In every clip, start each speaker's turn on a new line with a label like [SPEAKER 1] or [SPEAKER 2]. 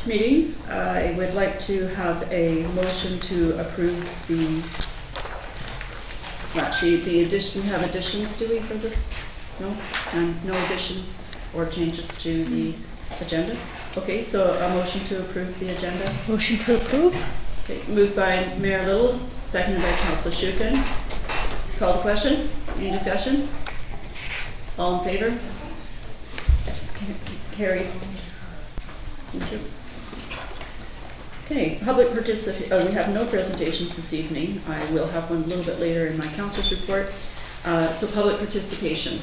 [SPEAKER 1] Meeting. I would like to have a motion to approve the, well, actually, the addition. We have additions, do we, for this? No? No additions or changes to the agenda? Okay, so a motion to approve the agenda.
[SPEAKER 2] Motion to approve.
[SPEAKER 1] Okay, moved by Mayor Little, seconded by Councillor Shukin. Call the question. Any discussion? All in favor? Carried. Thank you. Okay, public participation. We have no presentations this evening. I will have one a little bit later in my council's report. So public participation.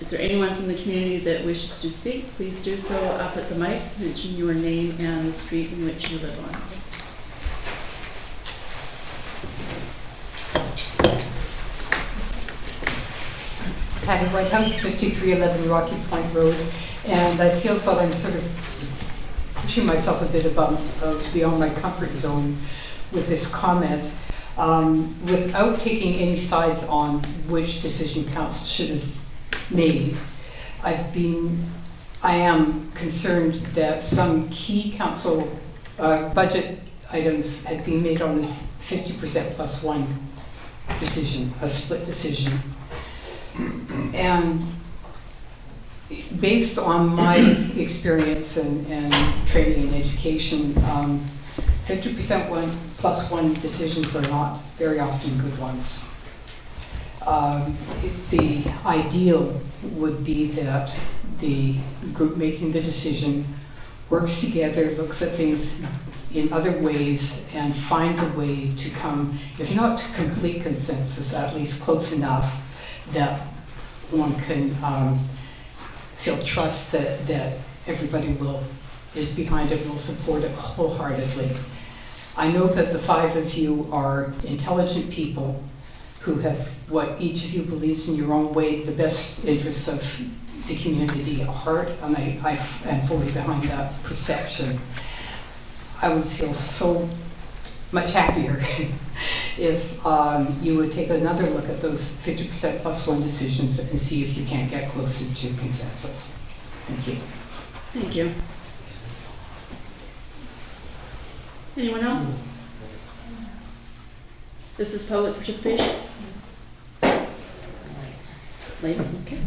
[SPEAKER 1] Is there anyone from the community that wishes to speak? Please do so up at the mic. Mention your name and the street in which you live on.
[SPEAKER 3] Patty Whitehouse, 5311 Rocky Point Road, and I feel that I'm sort of pushing myself a bit beyond my comfort zone with this comment, without taking any sides on which decision council should have made. I am concerned that some key council budget items had been made on this 50% plus one decision, a split decision. And based on my experience and training and education, 50% plus one decisions are not very often good ones. The ideal would be that the group making the decision works together, looks at things in other ways, and finds a way to come, if not to complete consensus, at least close enough that one can feel trust that everybody is behind it, will support it wholeheartedly. I know that the five of you are intelligent people who have what each of you believes in your own way, the best interests of the community at heart, and I am fully behind that perception. I would feel so much happier if you would take another look at those 50% plus one decisions and see if you can't get closer to consensus. Thank you.
[SPEAKER 1] Thank you. Anyone else? This is public participation. Ladies, okay.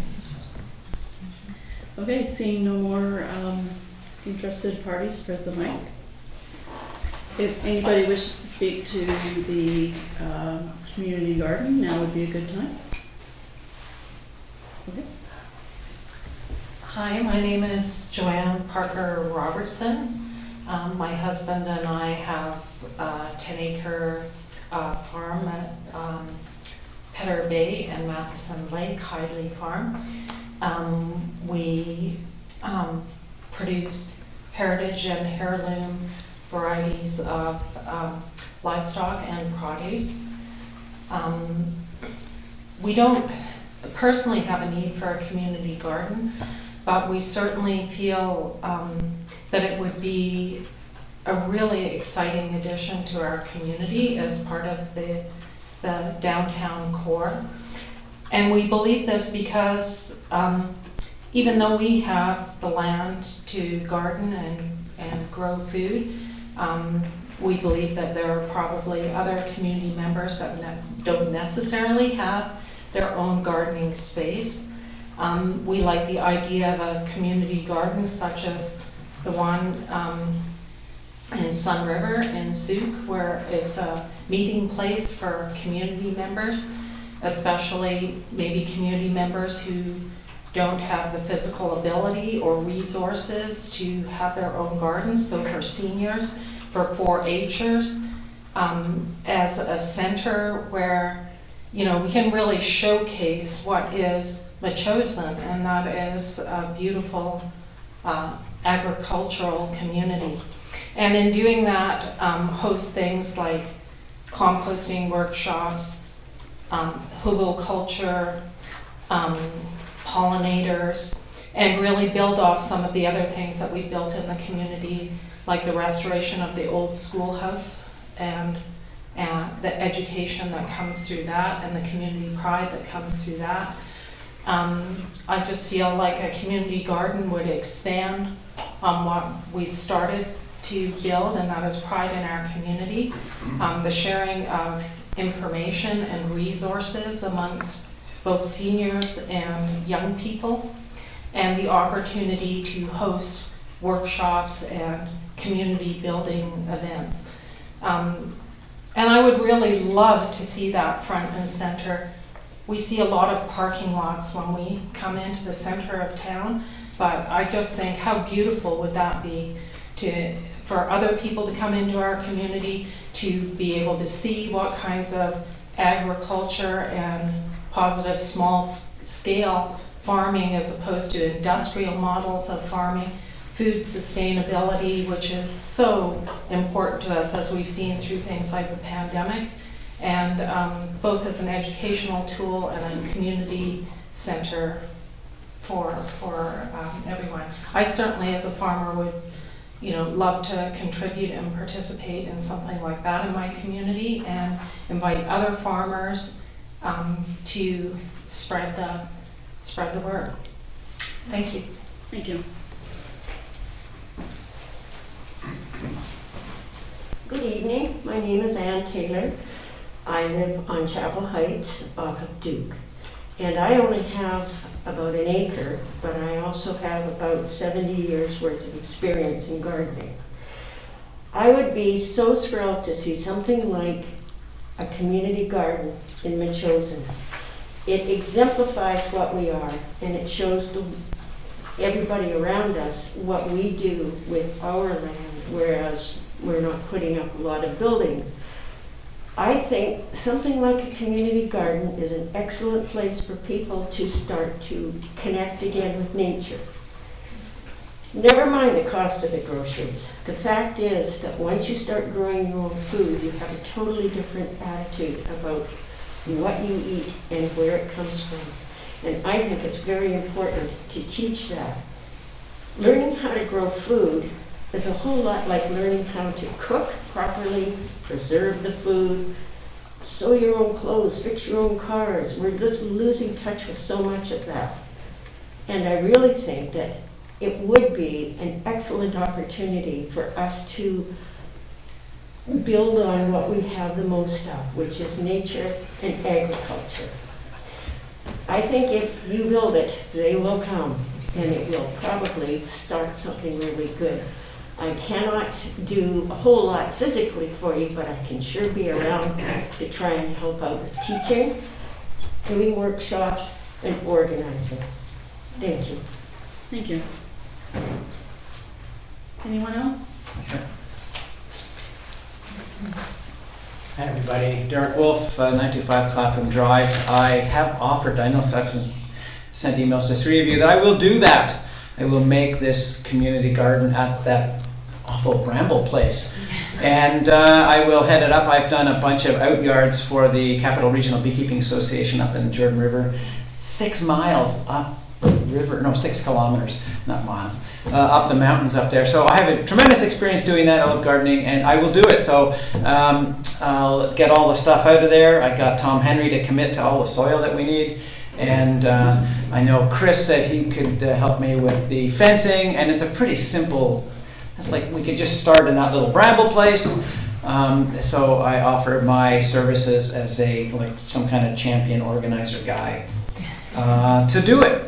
[SPEAKER 1] Okay, seeing no more interested parties, press the mic. If anybody wishes to speak to the community garden, now would be a good time. Okay.
[SPEAKER 4] Hi, my name is Joanne Parker Robertson. My husband and I have a 10-acre farm at Petter Bay and Matheson Lake, Hidley Farm. We produce heritage and heirloom varieties of livestock and produce. We don't personally have a need for a community garden, but we certainly feel that it would be a really exciting addition to our community as part of the downtown core. And we believe this because even though we have the land to garden and grow food, we believe that there are probably other community members that don't necessarily have their own gardening space. We like the idea of a community garden such as the one in Sun River in Souk, where it's a meeting place for community members, especially maybe community members who don't have the physical ability or resources to have their own gardens. So for seniors, for 4-Hers, as a center where, you know, we can really showcase what is Metchosin, and that is a beautiful agricultural community. And in doing that, host things like composting workshops, hugelkultur, pollinators, and really build off some of the other things that we built in the community, like the restoration of the old schoolhouse and the education that comes through that and the community pride that comes through that. I just feel like a community garden would expand on what we've started to build, and that is pride in our community. The sharing of information and resources amongst both seniors and young people, and the opportunity to host workshops and community building events. And I would really love to see that front and center. We see a lot of parking lots when we come into the center of town, but I just think how beautiful would that be for other people to come into our community, to be able to see what kinds of agriculture and positive small scale farming as opposed to industrial models of farming, food sustainability, which is so important to us as we've seen through things like the pandemic, and both as an educational tool and a community center for everyone. I certainly, as a farmer, would love to contribute and participate in something like that in my community, and invite other farmers to spread the word. Thank you.
[SPEAKER 1] Thank you.
[SPEAKER 2] Good evening. My name is Ann Taylor. I live on Chapel Heights off of Duke. And I only have about an acre, but I also have about 70 years worth of experience in gardening. I would be so thrilled to see something like a community garden in Machosen. It exemplifies what we are, and it shows everybody around us what we do with our land, whereas we're not putting up a lot of buildings. I think something like a community garden is an excellent place for people to start to connect again with nature. Never mind the cost of the groceries. The fact is that once you start growing your own food, you have a totally different attitude about what you eat and where it comes from. And I think it's very important to teach that. Learning how to grow food is a whole lot like learning how to cook properly, preserve the food, sew your own clothes, fix your own cars. We're just losing touch with so much of that. And I really think that it would be an excellent opportunity for us to build on what we have the most of, which is nature and agriculture. I think if you build it, they will come, and it will probably start something really good. I cannot do a whole lot physically for you, but I can sure be around to try and help out with teaching, doing workshops, and organizing. Thank you.
[SPEAKER 1] Thank you. Anyone else?
[SPEAKER 5] Hi everybody, Derek Wolf, 925 Clapham Drive. I have offered, I know I've sent emails to 3 of you, that I will do that. I will make this community garden at that awful bramble place. And I will head it up. I've done a bunch of out yards for the Capital Regional Beekeeping Association up in the Jordan River. 6 miles up the river, no, 6 kilometers, not miles, up the mountains up there. So I have a tremendous experience doing that. I love gardening, and I will do it. So I'll get all the stuff out of there. I got Tom Henry to commit to all the soil that we need. And I know Chris said he could help me with the fencing, and it's a pretty simple, it's like we could just start in that little bramble place. So I offer my services as some kind of champion organizer guy to do it.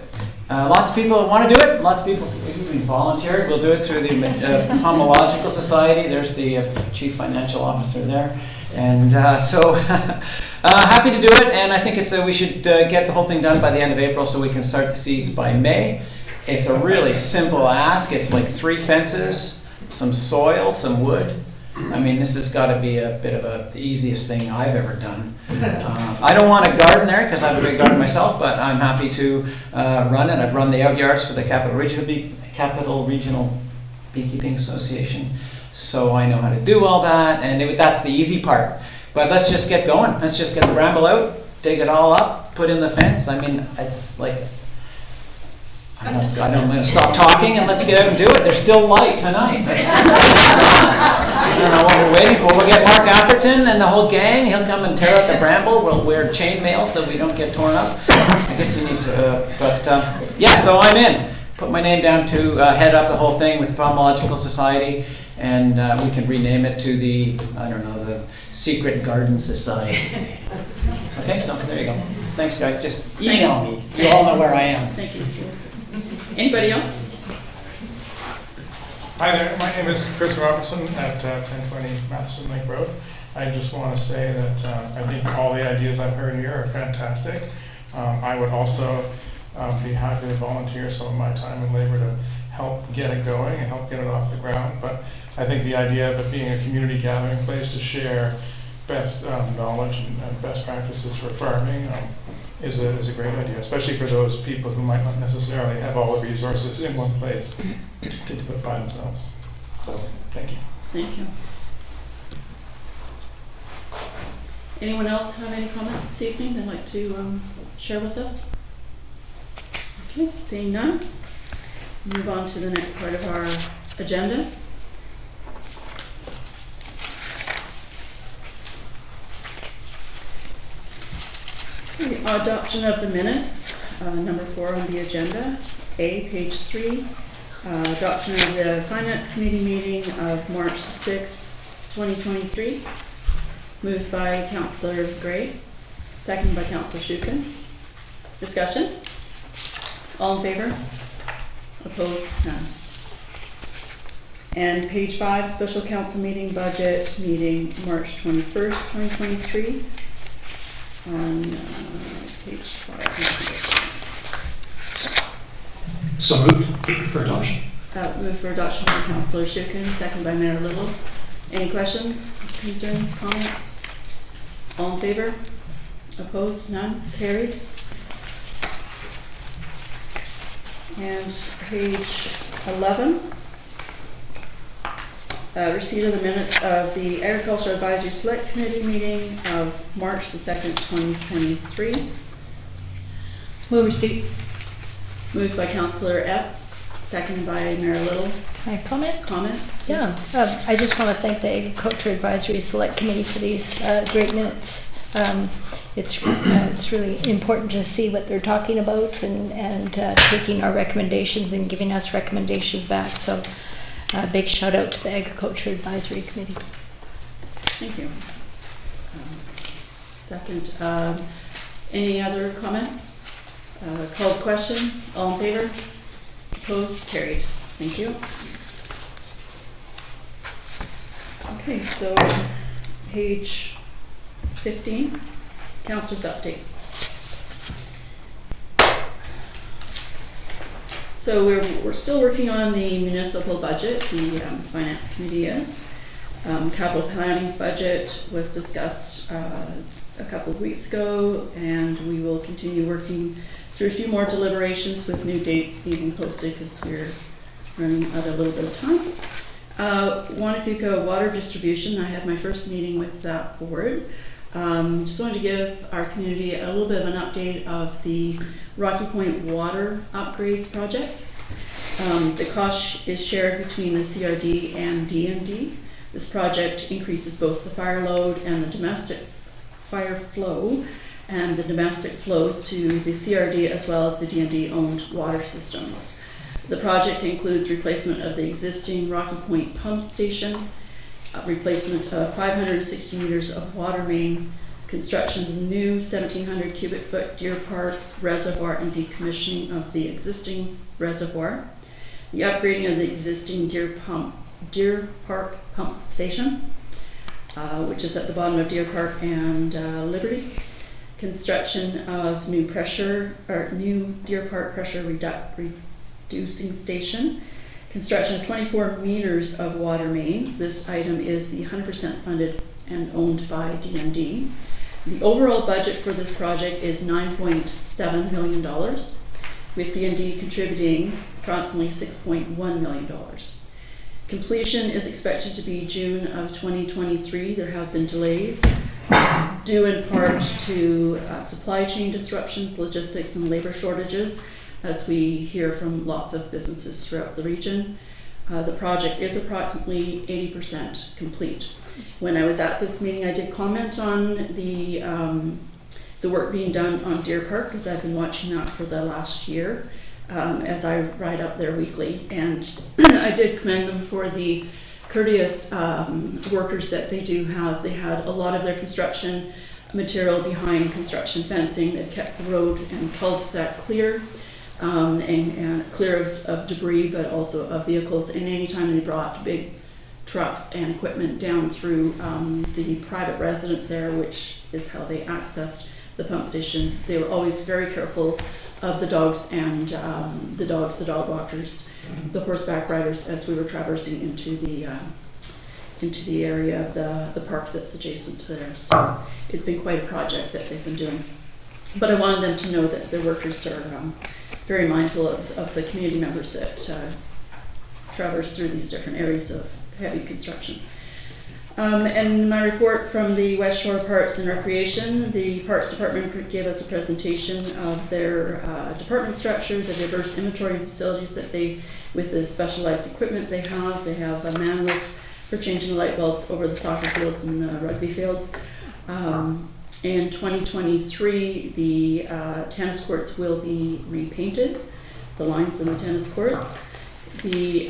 [SPEAKER 5] Lots of people want to do it. Lots of people volunteered. We'll do it through the Homological Society. There's the chief financial officer there. And so happy to do it. And I think we should get the whole thing done by the end of April so we can start the seeds by May. It's a really simple ask. It's like 3 fences, some soil, some wood. I mean, this has got to be a bit of the easiest thing I've ever done. I don't want to garden there because I have a big garden myself, but I'm happy to run it. I've run the out yards for the Capital Regional Beekeeping Association, so I know how to do all that, and that's the easy part. But let's just get going. Let's just get the bramble out, dig it all up, put in the fence. I mean, it's like, I'm going to stop talking and let's get out and do it. There's still light tonight. I don't know what we're waiting for. We'll get Mark Atherton and the whole gang. He'll come and tear out the bramble. We'll wear chainmail so we don't get torn up. I guess we need to, yeah, so I'm in. Put my name down to head up the whole thing with the Pomological Society, and we can rename it to the, I don't know, the Secret Garden Society. Okay, so there you go. Thanks, guys. Just email me. You all know where I am.
[SPEAKER 1] Thank you, Steve. Anybody else?
[SPEAKER 6] Hi there, my name is Chris Robertson at 1020 Matheson Lake Road. I just want to say that I think all the ideas I've heard here are fantastic. I would also be happy to volunteer some of my time and labor to help get it going and help get it off the ground. But I think the idea of it being a community gathering place to share best knowledge and best practices for farming is a great idea, especially for those people who might not necessarily have all the resources in one place to do it by themselves. So, thank you.
[SPEAKER 1] Thank you. Anyone else have any comments this evening they'd like to share with us? Okay, seeing none, move on to the next part of our agenda. So the adoption of the minutes, number 4 on the agenda. A, page 3, adoption of the Finance Committee meeting of March 6, 2023. Moved by Councillor Gray, seconded by Councillor Shukin. Discussion? All in favor? Opposed? None. And page 5, special council meeting, budget meeting, March 21st, 2023. On page 5.
[SPEAKER 7] So moved for adoption.
[SPEAKER 1] Move for adoption by Councillor Shukin, second by Mayor Little. Any questions, concerns, comments? All in favor? Opposed? None? Carried. And page 11. Receipt of the minutes of the Agriculture Advisory Select Committee meeting of March the 2nd, 2023.
[SPEAKER 8] Move receipt.
[SPEAKER 1] Moved by Councillor F, seconded by Mayor Little.
[SPEAKER 8] Can I comment?
[SPEAKER 1] Comments?
[SPEAKER 8] Yeah, I just want to thank the Agriculture Advisory Select Committee for these great minutes. It's really important to see what they're talking about and taking our recommendations and giving us recommendations back. So big shout out to the Agriculture Advisory Committee.
[SPEAKER 1] Thank you. Second, any other comments? Called question, all in favor? Opposed? Carried. Thank you. Okay, so page 15, Councillors' update. So we're still working on the municipal budget, the Finance Committee is. Capital planning budget was discussed a couple of weeks ago, and we will continue working through a few more deliberations with new dates being posted because we're running out a little bit of time. Wanatuka Water Distribution, I had my first meeting with that board. Just wanted to give our community a little bit of an update of the Rocky Point Water Upgrades project. The cost is shared between the CRD and DND. This project increases both the fire load and the domestic fire flow, and the domestic flows to the CRD as well as the DND owned water systems. The project includes replacement of the existing Rocky Point pump station, replacement of 560 meters of water main, construction of the new 1,700 cubic foot Deer Park reservoir and decommissioning of the existing reservoir, the upgrading of the existing Deer Park pump station, which is at the bottom of Deer Park and Liberty, construction of new Deer Park pressure reducing station, construction of 24 meters of water mains. This item is the 100% funded and owned by DND. The overall budget for this project is $9.7 million, with DND contributing approximately $6.1 million. Completion is expected to be June of 2023. There have been delays due in part to supply chain disruptions, logistics, and labor shortages. as we hear from lots of businesses throughout the region. The project is approximately 80% complete. When I was at this meeting, I did comment on the work being done on Deer Park, because I've been watching that for the last year as I ride up there weekly. And I did commend them for the courteous workers that they do have. They had a lot of their construction material behind construction fencing. They've kept the road and cul-de-sac clear. And clear of debris, but also of vehicles. And anytime they brought big trucks and equipment down through the private residence there, which is how they accessed the pump station, they were always very careful of the dogs and the dog walkers, the horseback riders, as we were traversing into the area of the park that's adjacent to there. So it's been quite a project that they've been doing. But I wanted them to know that their workers are very mindful of the community members that traverse through these different areas of heavy construction. And my report from the West Shore Parks and Recreation, the Parks Department gave us a presentation of their department structure, the diverse inventory facilities that with the specialized equipment they have. They have a man lift for changing the light bulbs over the soccer fields and the rugby fields. In 2023, the tennis courts will be repainted, the lines in the tennis courts. The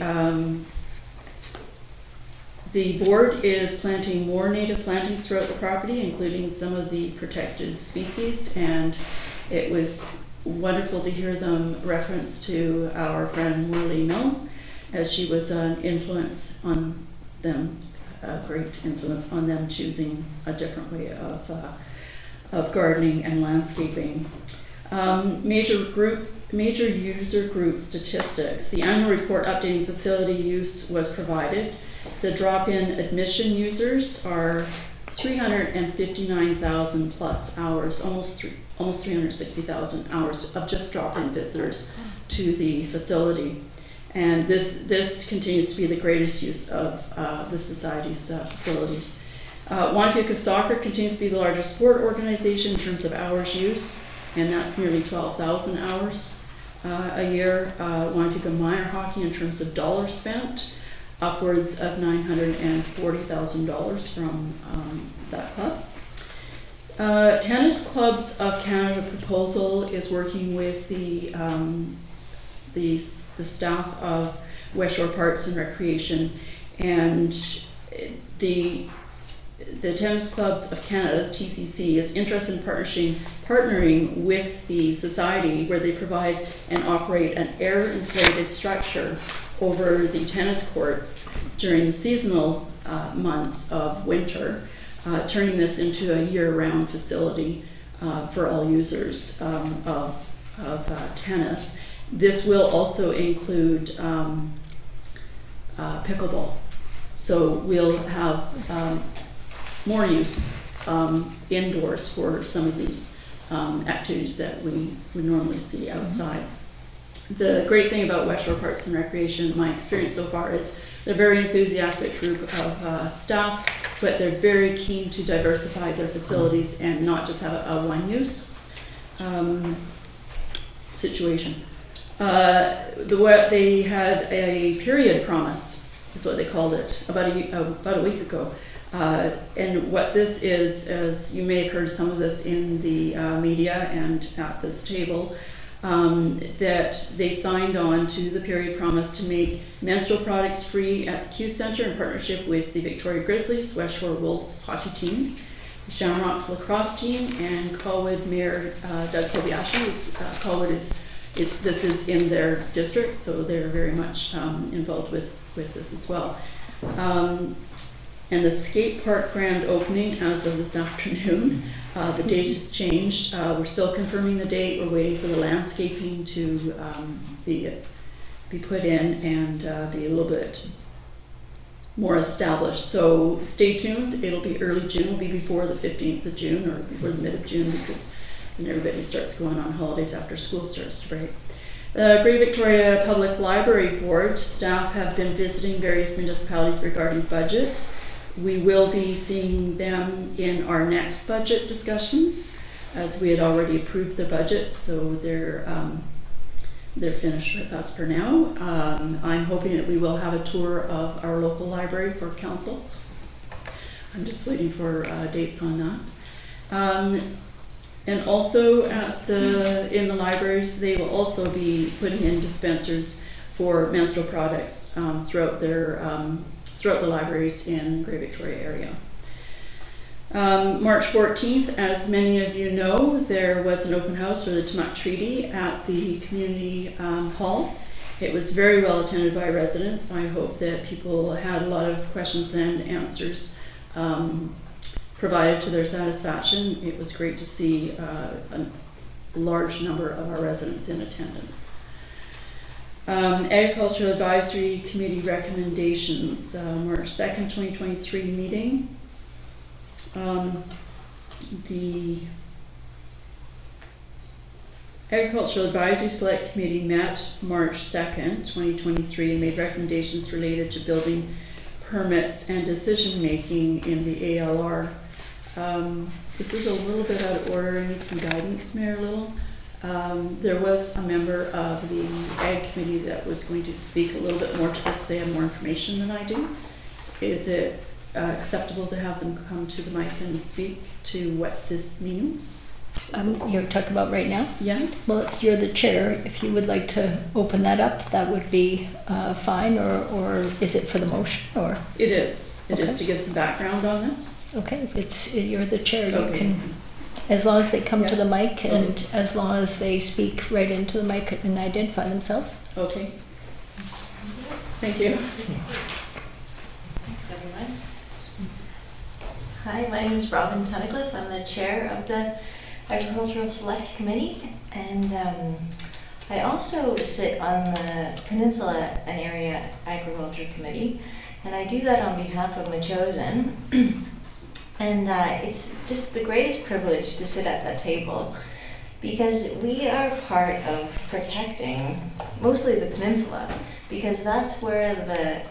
[SPEAKER 1] board is planting more native plantings throughout the property, including some of the protected species, and it was wonderful to hear them reference to our friend Morley Mill, as she was an influence on them, a great influence on them choosing a different way of gardening and landscaping. Major user group statistics. The annual report updating facility use was provided. The drop-in admission users are 359,000 plus hours, almost 360,000 hours of just drop-in visitors to the facility. And this continues to be the greatest use of the Society's facilities. Wanfuka Soccer continues to be the largest sport organization in terms of hours use, and that's nearly 12,000 hours a year. Wanfuka Minor Hockey, in terms of dollars spent, upwards of $940,000 from that club. Tennis Clubs of Canada proposal is working with the staff of West Shore Parks and Recreation, and the Tennis Clubs of Canada, the TCC, is interested in partnering with the Society, where they provide and operate an air-inflated structure over the tennis courts during the seasonal months of winter, turning this into a year-round facility for all users of tennis. This will also include pickleball. So we'll have more use indoors for some of these activities that we would normally see outside. The great thing about West Shore Parks and Recreation, my experience so far, is they're a very enthusiastic group of staff, but they're very keen to diversify their facilities and not just have a one-use situation. They had a period promise, is what they called it, about a week ago. And what this is, as you may have heard some of this in the media and at this table, that they signed on to the period promise to make menstrual products free at the Q Centre in partnership with the Victoria Grizzlies, West Shore Wolves hockey teams, the Shamrocks lacrosse team, and Colwood Mayor Doug Kobayashi. This is in their district, so they're very much involved with this as well. And the skate park grand opening as of this afternoon. The date has changed. We're still confirming the date. We're waiting for the landscaping to be put in and be a little bit more established. So stay tuned. It'll be early June. It'll be before the 15th of June or before the mid of June, because then everybody starts going on holidays after school starts to break. The Great Victoria Public Library Board staff have been visiting various municipalities regarding budgets. We will be seeing them in our next budget discussions, as we had already approved the budget, so they're finished with us for now. I'm hoping that we will have a tour of our local library for council. I'm just waiting for dates on that. And also in the libraries, they will also be putting in dispensers for menstrual products throughout the libraries in the Greater Victoria area. March 14th, as many of you know, there was an open house for the Timuc Treaty at the community hall. It was very well attended by residents. I hope that people had a lot of questions and answers provided to their satisfaction. It was great to see a large number of our residents in attendance. Agricultural Advisory Committee recommendations, March 2nd, 2023 meeting. The Agricultural Advisory Select Committee met March 2nd, 2023 and made recommendations related to building permits and decision-making in the ALR. This is a little bit out of order. I need some guidance, Mayor Little. There was a member of the Ag Committee that was going to speak a little bit more to us. They have more information than I do. Is it acceptable to have them come to the mic and speak to what this means?
[SPEAKER 8] You're talking about right now?
[SPEAKER 1] Yes?
[SPEAKER 8] Well, you're the chair. If you would like to open that up, that would be fine, or is it for the motion, or?
[SPEAKER 1] It is. It is
[SPEAKER 8] Okay.
[SPEAKER 1] to give some background on this.
[SPEAKER 8] Okay, you're the chair, you
[SPEAKER 1] Okay.
[SPEAKER 8] can, as long as they come to
[SPEAKER 1] Yeah.
[SPEAKER 8] the mic and as long as they speak right into the mic and identify themselves.
[SPEAKER 1] Okay. Thank you.
[SPEAKER 9] Thanks, everyone. Hi, my name is Robin Tunnicliffe. I'm the chair of the Agricultural Select Committee, and I also sit on the Peninsula and Area Agriculture Committee, and I do that on behalf of Machosen. And it's just the greatest privilege to sit at that table because we are part of protecting mostly the peninsula, because that's where the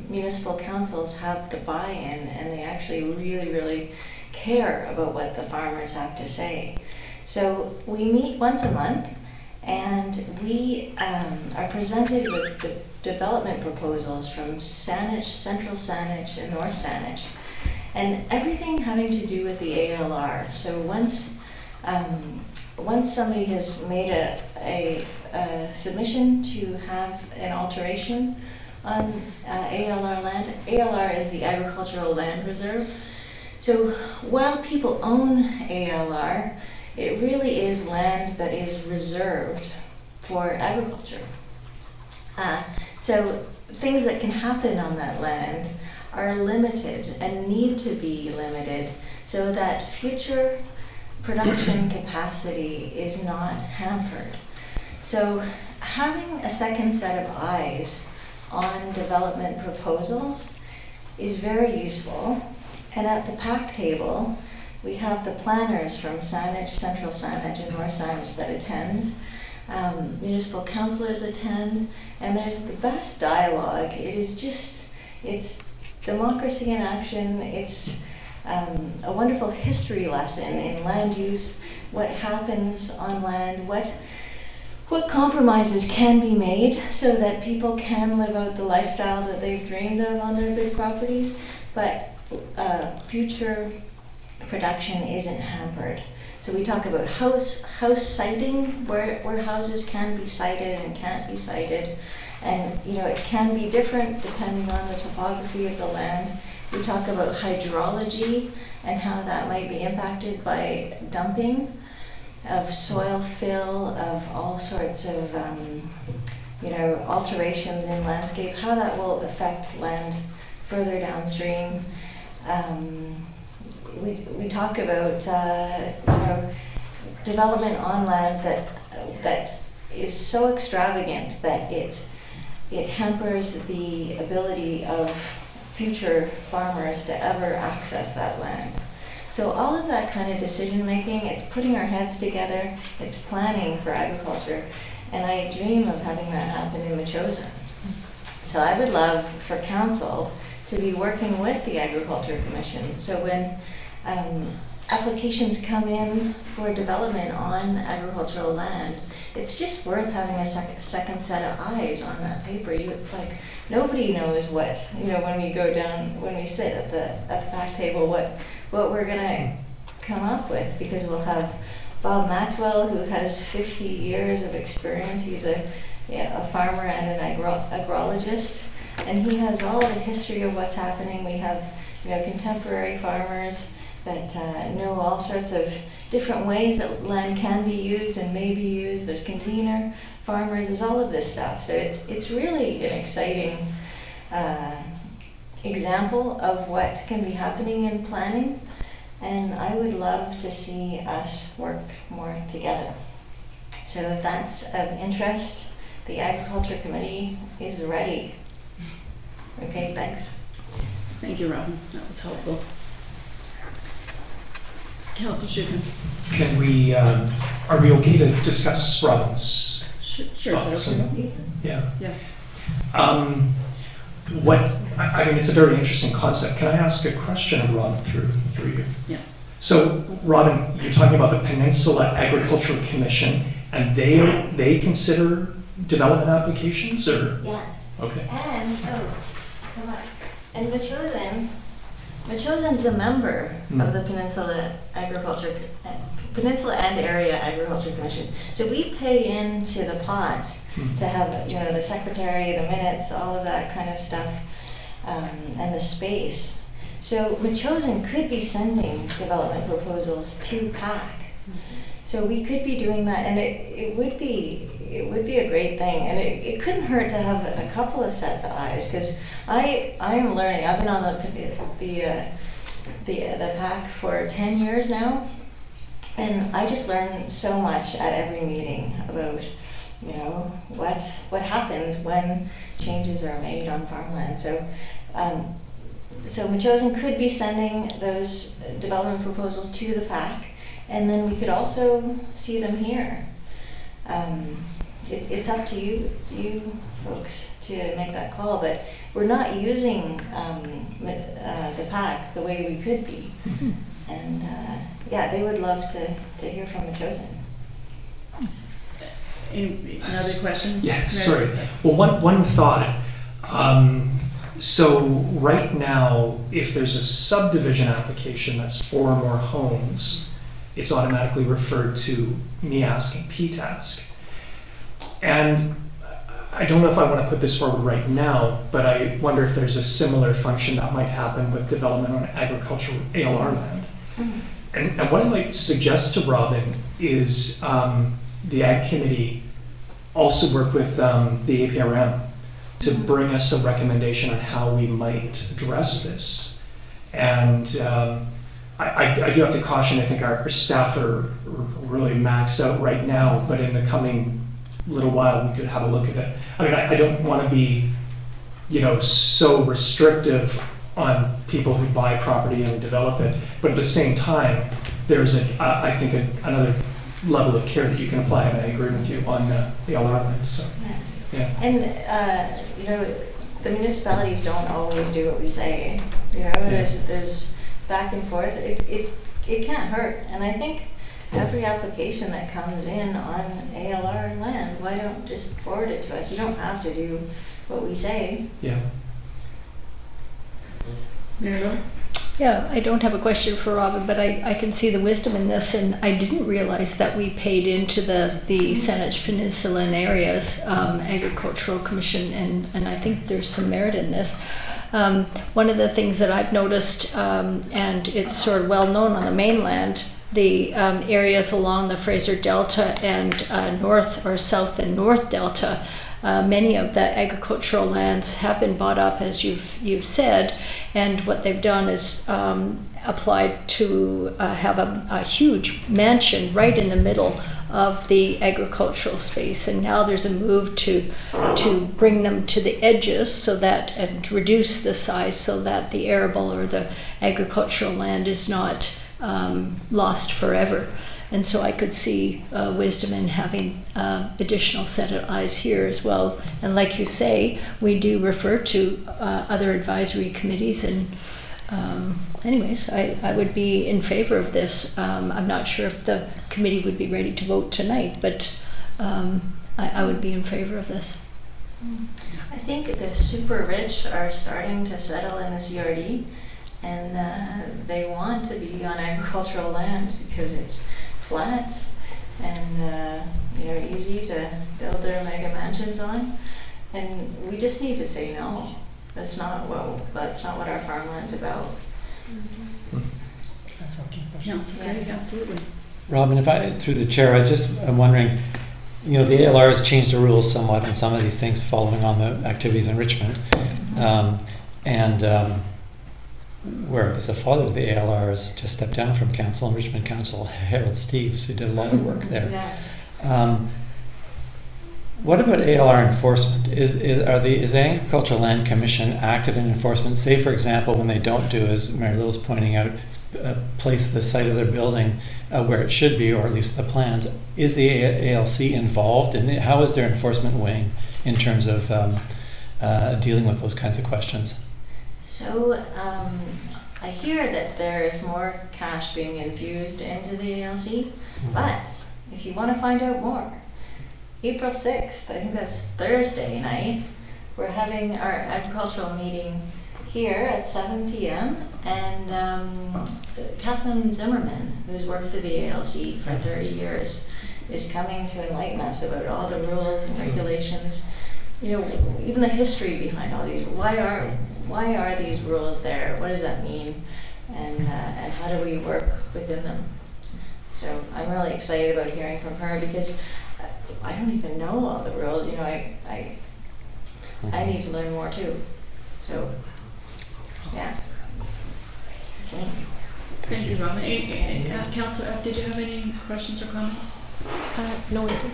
[SPEAKER 9] municipal councils have the buy-in and they actually really care about what the farmers have to say. So we meet once a month and we are presented with the development proposals from Saanich, Central Saanich and North Saanich, and everything having to do with the ALR. So once somebody has made a submission to have an alteration on ALR land, ALR is the Agricultural Land Reserve. So while people own ALR, it really is land that is reserved for agriculture. So things that can happen on that land are limited and need to be limited so that future production capacity is not hampered. So having a second set of eyes on development proposals is very useful. And at the PAC table, we have the planners from Saanich, Central Saanich and North Saanich that attend. Municipal councillors attend, and there's the best dialogue. It's democracy in action. It's a wonderful history lesson in land use, what happens on land, what compromises can be made so that people can live out the lifestyle that they've dreamed of on their big properties, but future production isn't hampered. So we talk about house siting, where houses can be sited and can't be sited. And it can be different depending on the topography of the land. We talk about hydrology and how that might be impacted by dumping of soil fill, of all sorts of alterations in landscape, how that will affect land further downstream. We talk about development on land that is so extravagant that it hampers the ability of future farmers to ever access that land. So all of that kind of decision making, it's putting our heads together, it's planning for agriculture, and I dream of having that happen in Machosen. So I would love for council to be working with the Agriculture Commission. So when applications come in for development on agricultural land, it's just worth having a second set of eyes on that paper. Nobody knows what, when we go down, when we sit at the back table, what we're gonna come up with, because we'll have Bob Maxwell, who has 50 years of experience. He's a farmer and an agrologist, and he has all the history of what's happening. We have, contemporary farmers that know all sorts of different ways that land can be used and may be used. There's container farmers, there's all of this stuff. So it's really an exciting example of what can be happening in planning, and I would love to see us work more together. So if that's of interest, the Agriculture Committee is ready. Okay, thanks.
[SPEAKER 1] Thank you, Robin. That was helpful. Councillor Schumann.
[SPEAKER 7] Can we, are we okay to discuss Robin's
[SPEAKER 1] Sure.
[SPEAKER 7] thoughts?
[SPEAKER 1] Is that okay?
[SPEAKER 7] Yeah.
[SPEAKER 1] Yes.
[SPEAKER 7] I mean, it's a very interesting concept. Can I ask a question of Robin through you?
[SPEAKER 1] Yes.
[SPEAKER 7] So, Robin, you're talking about the Peninsula Agricultural Commission, and they consider development applications, or?
[SPEAKER 9] Yes.
[SPEAKER 7] Okay.
[SPEAKER 9] And, come on. And Machosen's a member of the Peninsula and Area Agriculture Commission. So we pay into the pot to have, the secretary, the minutes, all of that kind of stuff, and the space. So Machosen could be sending development proposals to PAC. So we could be doing that, and it would be a great thing, and it couldn't hurt to have a couple of sets of eyes, because I am learning. I've been on the PAC for 10 years now, and I just learn so much at every meeting about what happens when changes are made on farmland. So Machosen could be sending those development proposals to the PAC, and then we could also see them here. It's up to you folks to make that call, but we're not using the PAC the way we could be. And they would love to hear from Machosen.
[SPEAKER 1] Another question?
[SPEAKER 7] Yeah, sorry. Well, one thought. So right now, if there's a subdivision application that's 4 or more homes, it's automatically referred to MIASC and PTASC. And I don't know if I want to put this forward right now, but I wonder if there's a similar function that might happen with development on agricultural ALR land. And what I might suggest to Robin is the Ag Committee also work with the APRM to bring us a recommendation on how we might address this. And I do have to caution, I think our staff are really maxed out right now, but in the coming little while we could have a look at it. I mean, I don't want to be, so restrictive on people who buy property and develop it, but at the same time, there's I think another level of care that you can apply, and I agree with you on the LR. So, yeah.
[SPEAKER 9] And the municipalities don't always do what we say. There's back and forth. It can't hurt, and I think every application that comes in on ALR land, why don't just forward it to us? You don't have to do what we say.
[SPEAKER 7] Yeah.
[SPEAKER 1] Mary?
[SPEAKER 8] Yeah, I don't have a question for Robin, but I can see the wisdom in this, and I didn't realize that we paid into the Saanich Peninsula and Areas Agricultural Commission, and I think there's some merit in this. One of the things that I've noticed, and it's sort of well known on the mainland, the areas along the Fraser Delta and north or south and north Delta, many of the agricultural lands have been bought up, as you've said, and what they've done is applied to have a huge mansion right in the middle of the agricultural space, and now there's a move to bring them to the edges so that, and reduce the size so that the arable or the agricultural land is not lost forever. And so I could see wisdom in having additional set of eyes here as well. And like you say, we do refer to other advisory committees, and anyways, I would be in favor of this. I'm not sure if the committee would be ready to vote tonight, but I would be in favor of this.
[SPEAKER 9] I think the super rich are starting to settle in the CRD, and they want to be on agricultural land because it's flat and easy to build their mega mansions on. And we just need to say no. That's not what our farmland's about.
[SPEAKER 1] Councillor Craig, absolutely.
[SPEAKER 10] Robin, through the chair, I'm wondering, the ALR has changed the rules somewhat on some of these things following on the activities in Richmond. Where the father of the ALR has just stepped down from council, and Richmond Council, Harold Steves, who did a lot of work there.
[SPEAKER 9] Yeah.
[SPEAKER 10] What about ALR enforcement? Is the Agricultural Land Commission active in enforcement? Say, for example, when they don't do, as Mary Little's pointing out, place the site of their building where it should be, or at least the plans. Is the ALC involved, and how is their enforcement wing in terms of dealing with those kinds of questions?
[SPEAKER 9] So I hear that there is more cash being infused into the ALC, but if you want to find out more, April 6th, I think that's Thursday night, we're having our agricultural meeting here at 7 p.m. and Kathleen Zimmerman, who's worked for the ALC for 30 years, is coming to enlighten us about all the rules and regulations, even the history behind all these. Why are these rules there? What does that mean? And how do we work within them? So I'm really excited about hearing from her because I don't even know all the rules. I need to learn more too. So, yeah.
[SPEAKER 1] Thank you, Robin. Councillor, did you have any questions or comments?
[SPEAKER 8] No, I don't.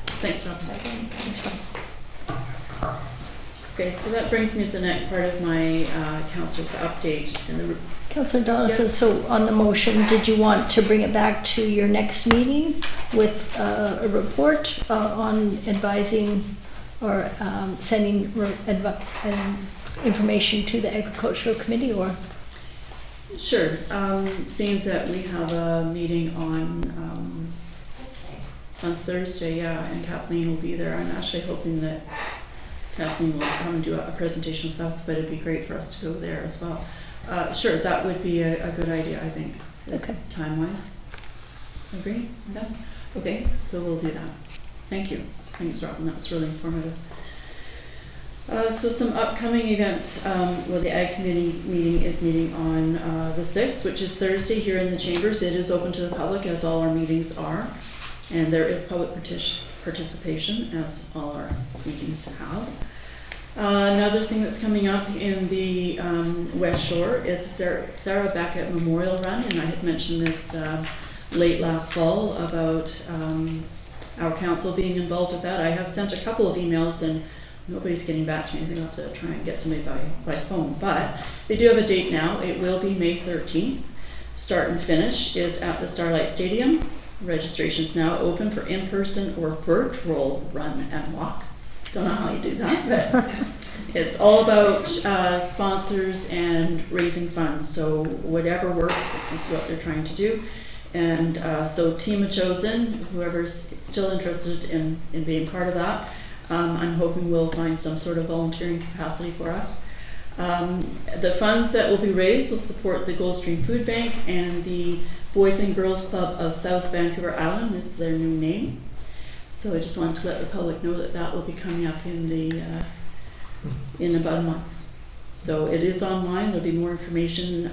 [SPEAKER 1] Thanks, Robin.
[SPEAKER 8] Thanks, Rob.
[SPEAKER 1] Okay, so that brings me to the next part of my councillor's update.
[SPEAKER 8] Councillor Donaldson,
[SPEAKER 1] Yes.
[SPEAKER 8] so on the motion, did you want to bring it back to your next meeting with a report on advising or sending information to the Agricultural Committee, or?
[SPEAKER 1] Sure. Seeing that we have a meeting on Thursday, and Kathleen will be there. I'm actually hoping that Kathleen will come and do a presentation with us, but it'd be great for us to go there as well. Sure, that would be a good idea, I think.
[SPEAKER 8] Okay.
[SPEAKER 1] Time-wise. Agree? Yes? Okay, so we'll do that. Thank you. Thanks, Robin. That was really informative. So some upcoming events. The Ag Committee meeting is meeting on the 6th, which is Thursday here in the Chambers. It is open to the public, as all our meetings are. And there is public participation, as all our meetings have. Another thing that's coming up in the West Shore is the Sarah Beckett Memorial Run, and I had mentioned this late last fall about our council being involved with that. I have sent a couple of emails and nobody's getting back to me. I think I'll have to try and get somebody by phone, but they do have a date now. It will be May 13th. Start and finish is at the Starlight Stadium. Registration is now open for in-person or virtual run and walk. Don't know how you do that, but it's all about sponsors and raising funds. So whatever works, this is what they're trying to do. And so team of chosen, whoever's still interested in being part of that, I'm hoping we'll find some sort of volunteering capacity for us. The funds that will be raised will support the Goldstream Food Bank and the Boys and Girls Club of South Vancouver Island is their new name. So I just wanted to let the public know that that will be coming up in about a month. So it is online. There'll be more information.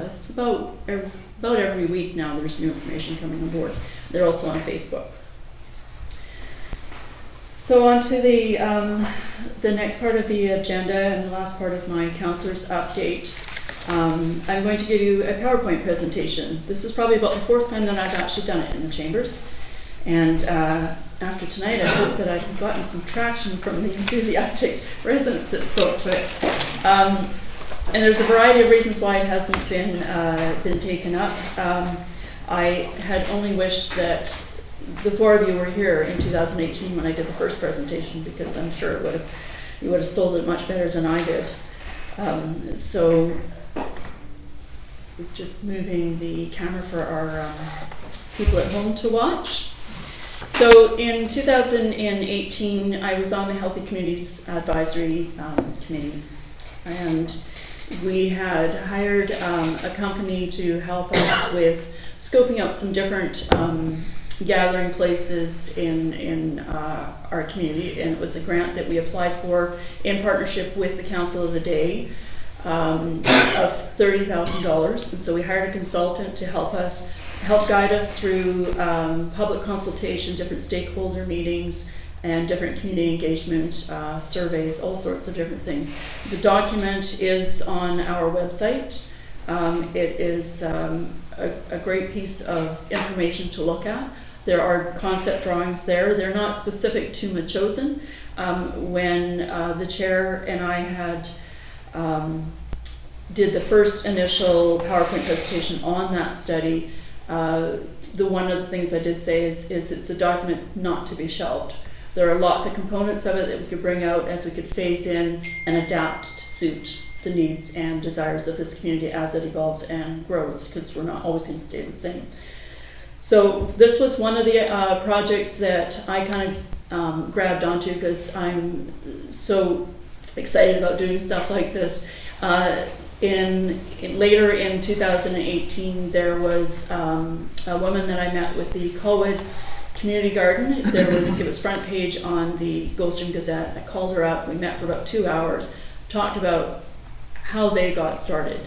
[SPEAKER 1] It's about every week now. There's new information coming on board. They're also on Facebook. So on to the next part of the agenda and the last part of my councillor's update. I'm going to give you a PowerPoint presentation. This is probably about the fourth time that I've actually done it in the Chambers. And after tonight, I hope that I've gotten some traction from the enthusiastic residents that spoke to it. And there's a variety of reasons why it hasn't been taken up. I had only wished that the four of you were here in 2018 when I did the first presentation, because I'm sure you would have sold it much better than I did. So we're just moving the camera for our people at home to watch. So in 2018, I was on the Healthy Communities Advisory Committee, and we had hired a company to help us with scoping out some different gathering places in our community, and it was a grant that we applied for in partnership with the Council of the Day of $30,000. And so we hired a consultant to help guide us through public consultation, different stakeholder meetings, and different community engagement surveys, all sorts of different things. The document is on our website. It is a great piece of information to look at. There are concept drawings there. They're not specific to Machosen. When the chair and I had did the first initial PowerPoint presentation on that study, one of the things I did say is it's a document not to be shelved. There are lots of components of it that we could bring out as we could phase in and adapt to suit the needs and desires of this community as it evolves and grows, because we're not always going to stay the same. So this was one of the projects that I kind of grabbed onto because I'm so excited about doing stuff like this. Later in 2018, there was a woman that I met with the Colwood Community Garden. It was front page on the Gold Stream Gazette. I called her up. We met for about 2 hours, talked about how they got started.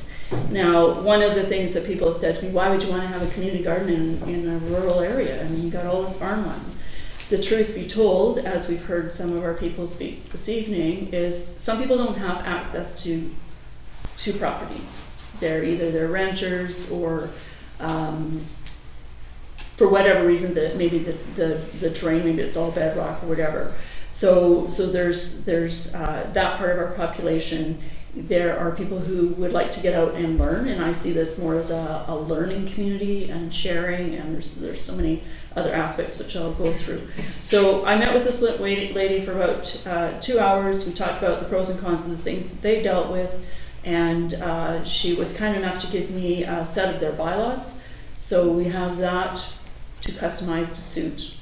[SPEAKER 1] Now, one of the things that people have said to me, why would you want to have a community garden in a rural area? I mean, you got all this farmland. The truth be told, as we've heard some of our people speak this evening, is some people don't have access to property. They're renters, or for whatever reason, that maybe the terrain, maybe it's all bedrock or whatever. So there's that part of our population. There are people who would like to get out and learn, and I see this more as a learning community and sharing, and there's so many other aspects which I'll go through. So I met with this lady for about 2 hours. We talked about the pros and cons of the things that they dealt with, and she was kind enough to give me a set of their bylaws. So we have that to customize to suit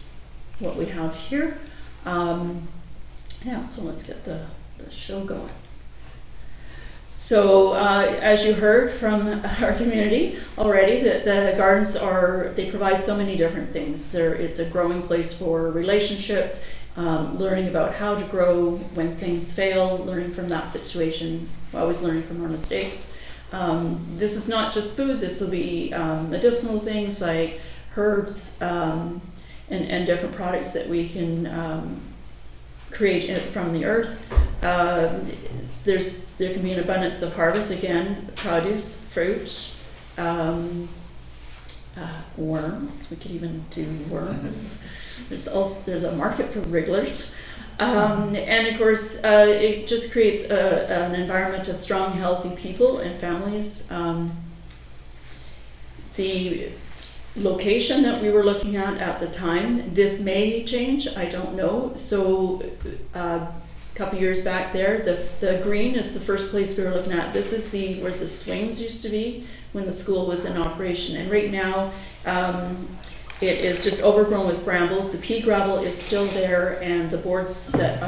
[SPEAKER 1] what we have here. Yeah, so let's get the show going. So as you heard from our community already, that the gardens they provide so many different things. It's a growing place for relationships, learning about how to grow when things fail, learning from that situation, always learning from our mistakes. This is not just food. This will be medicinal things like herbs and different products that we can create from the earth. There can be an abundance of harvest, again, produce, fruit, worms. We could even do worms. There's a market for wrigglers. And of course, it just creates an environment of strong, healthy people and families. The location that we were looking at the time, this may change, I don't know. So a couple years back there, the green is the first place we were looking at. This is where the swings used to be when the school was in operation. And right now, it is just overgrown with brambles. The pea gravel is still there, and the boards that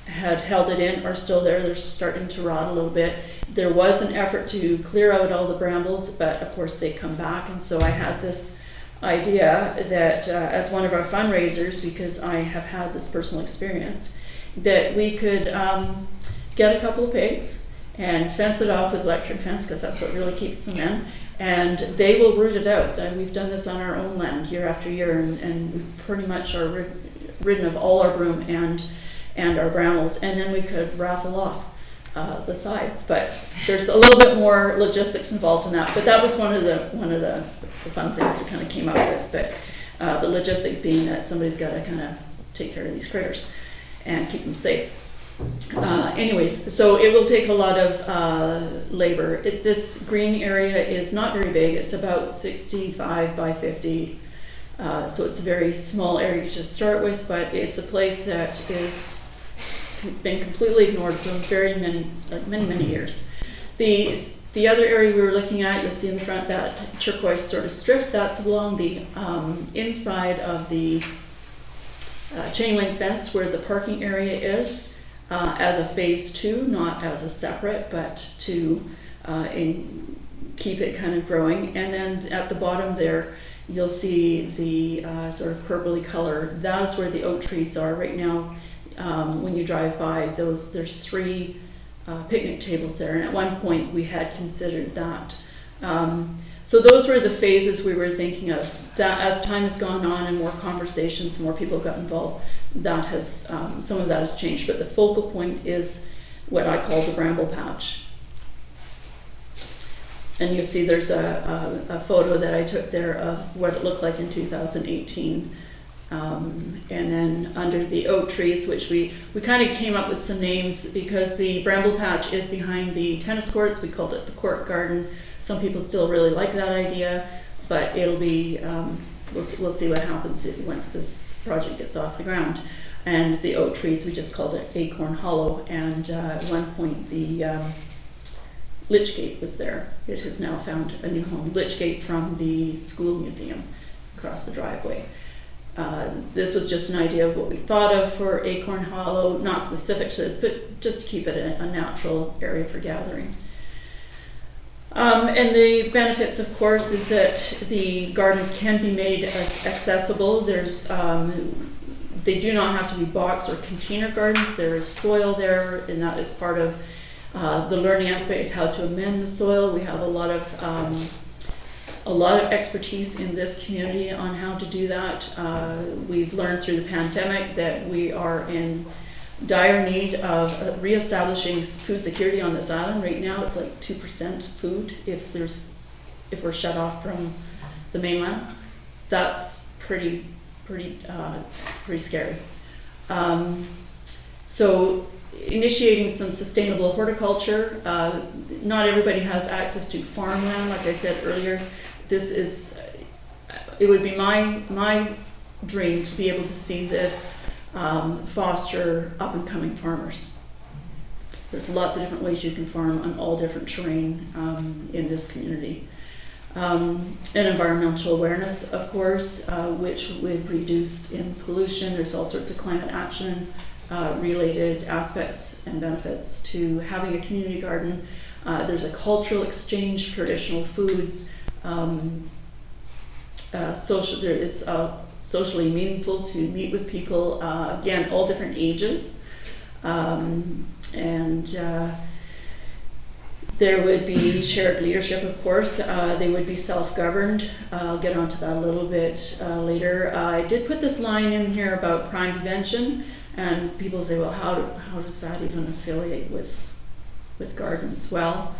[SPEAKER 1] had held it in are still there. They're starting to rot a little bit. There was an effort to clear out all the brambles, but of course they come back. And so I had this idea that as one of our fundraisers, because I have had this personal experience, that we could get a couple of pigs and fence it off with electric fence, because that's what really keeps them in, and they will root it out. And we've done this on our own land year after year, and we pretty much are ridden of all our broom and our brambles, and then we could raffle off the sides. But there's a little bit more logistics involved in that. But that was one of the fun things we kind of came up with. But the logistics being that somebody's got to kind of take care of these critters and keep them safe. Anyways, so it will take a lot of labor. This green area is not very big. It's about 65 by 50. So it's a very small area to start with, but it's a place that is been completely ignored for many years. The other area we were looking at, you'll see in the front that turquoise sort of strip, that's along the inside of the chain link fence where the parking area is, as a phase 2, not as a separate, but to keep it kind of growing. And then at the bottom there, you'll see the sort of purpley color. That's where the oak trees are right now. When you drive by, there's 3 picnic tables there, and at one point we had considered that. So those were the phases we were thinking of. That as time has gone on and more conversations, more people got involved, that has some of that has changed. But the focal point is what I call the bramble patch. And you'll see there's a photo that I took there of what it looked like in 2018. And then under the oak trees, which we kind of came up with some names because the bramble patch is behind the tennis courts. We called it the court garden. Some people still really like that idea, but it'll be, we'll see what happens once this project gets off the ground. And the oak trees, we just called it Acorn Hollow. And at one point the Lichgate was there. It has now found a new home. Lichgate from the school museum across the driveway. This was just an idea of what we thought of for Acorn Hollow, not specific to this, but just to keep it a natural area for gathering. And the benefits, of course, is that the gardens can be made accessible. There's, they do not have to be box or container gardens. There is soil there, and that is part of the learning aspect, is how to amend the soil. We have a lot of expertise in this community on how to do that. We've learned through the pandemic that we are in dire need of reestablishing food security on this island. Right now it's like 2% food if we're shut off from the mainland. That's pretty scary. So initiating some sustainable horticulture. Not everybody has access to farmland, like I said earlier. It would be my dream to be able to see this foster up and coming farmers. There's lots of different ways you can farm on all different terrain in this community. And environmental awareness, of course, which would reduce in pollution. There's all sorts of climate action related aspects and benefits to having a community garden. There's a cultural exchange, traditional foods, socially meaningful to meet with people, again, all different ages. There would be shared leadership, of course. They would be self-governed. I'll get onto that a little bit later. I did put this line in here about crime prevention, and people say, well, how does that even affiliate with gardens? Well,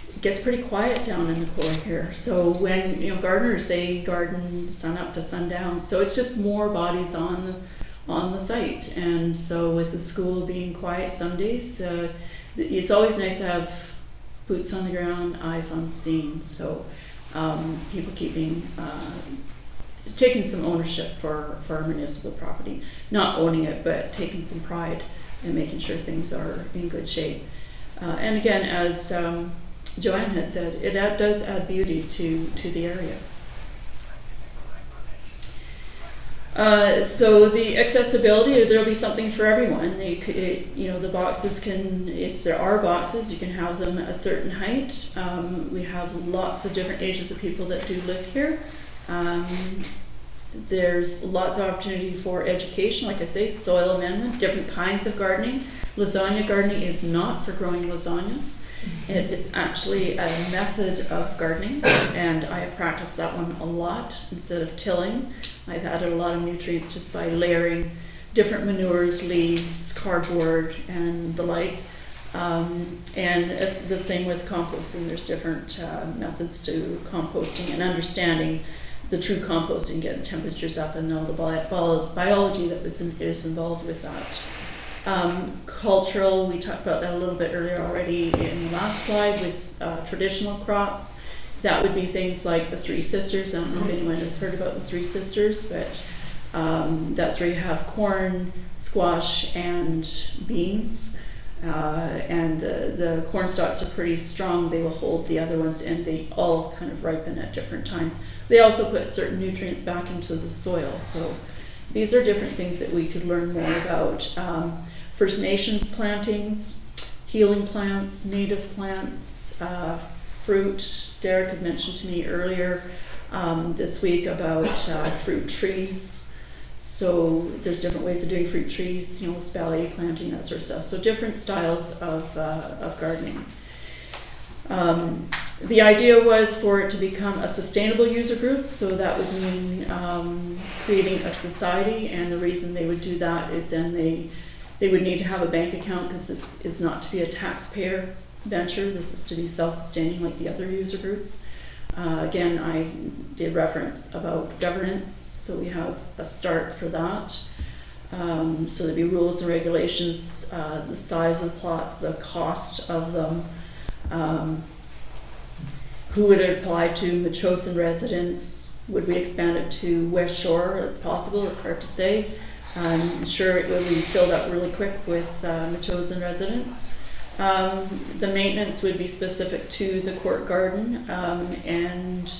[SPEAKER 1] it gets pretty quiet down in the core here. So when gardeners, they garden sun up to sundown, so it's just more bodies on the site. And so with the school being quiet some days, it's always nice to have boots on the ground, eyes on the scene. So people taking some ownership for our municipal property, not owning it, but taking some pride in making sure things are in good shape. And again, as Joanne had said, it does add beauty to the area. So the accessibility, there'll be something for everyone. The boxes can, if there are boxes, you can have them a certain height. We have lots of different ages of people that do live here. There's lots of opportunity for education, like I say, soil amendment, different kinds of gardening. Lasagna gardening is not for growing lasagnas. It is actually a method of gardening, and I have practiced that one a lot. Instead of tilling, I've added a lot of nutrients just by layering different manures, leaves, cardboard, and the like. And it's the same with composting. There's different methods to composting and understanding the true composting, getting temperatures up, and all the biology that is involved with that. Cultural, we talked about that a little bit earlier already in the last slide with traditional crops. That would be things like the Three Sisters. I don't know if anyone has heard about the Three Sisters, but That's where you have corn, squash, and beans. And the corn stalks are pretty strong. They will hold the other ones, and they all kind of ripen at different times. They also put certain nutrients back into the soil. So these are different things that we could learn more about. First Nations plantings, healing plants, native plants, fruit. Derek had mentioned to me earlier this week about fruit trees. So there's different ways of doing fruit trees, spallier planting, that sort of stuff. So different styles of gardening. The idea was for it to become a sustainable user group, so that would mean creating a society, and the reason they would do that is then they would need to have a bank account, because this is not to be a taxpayer venture. This is to be self-sustaining like the other user groups. Again, I did reference about governance. So we have a start for that. So there'd be rules and regulations, the size of plots, the cost of them, who would it apply to, Metchosin residents. Would we expand it to West Shore as possible? It's hard to say. I'm sure it will be filled up really quick with Metchosin residents. The maintenance would be specific to the court garden, and